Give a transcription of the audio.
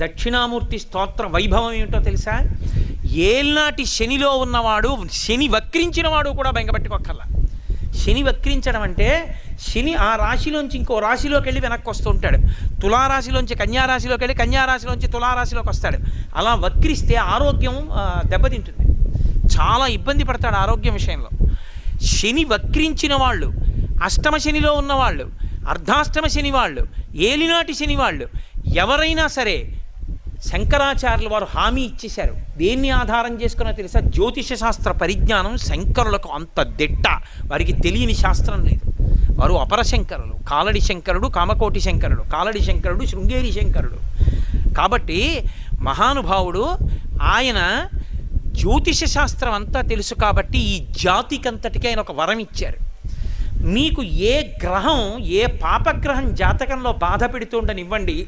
దక్షిణామూర్తి స్తోత్ర వైభవం ఏమిటో తెలుసా? ఏల్నాటి శనిలో ఉన్నవాడు, శని వక్రించిన వాడు కూడా బెంగపెట్టుకోక్కర్లా. శని వక్రించడం అంటే శని ఆ రాశిలోంచి ఇంకో రాశిలోకి వెళ్ళి వెనక్కి వస్తూ ఉంటాడు. తులారాశిలోంచి కన్యారాశిలోకి వెళ్ళి కన్యారాశిలోంచి తులారాశిలోకి వస్తాడు. అలా వక్రిస్తే ఆరోగ్యం దెబ్బతింటుంది, చాలా ఇబ్బంది పడతాడు ఆరోగ్యం విషయంలో. శని వక్రించిన వాళ్ళు, అష్టమ శనిలో ఉన్నవాళ్ళు, అర్ధాష్టమ శని వాళ్ళు, ఏలినాటి శని వాళ్ళు ఎవరైనా సరే శంకరాచార్యుల వారు హామీ ఇచ్చేశారు. దేన్ని ఆధారం చేసుకున్నా తెలుసా? జ్యోతిష శాస్త్ర పరిజ్ఞానం శంకరులకు అంత దిట్ట, వారికి తెలియని శాస్త్రం లేదు. వారు అపర శంకరులు. కాలడి శంకరుడు, కామకోటి శంకరుడు, కాలడి శంకరుడు, శృంగేరి శంకరుడు. కాబట్టి మహానుభావుడు ఆయన జ్యోతిష శాస్త్రం అంతా తెలుసు. కాబట్టి ఈ జాతికంతటికి ఆయన ఒక వరం ఇచ్చారు. మీకు ఏ గ్రహం, ఏ పాపగ్రహం జాతకంలో బాధ పెడుతుండనివ్వండి,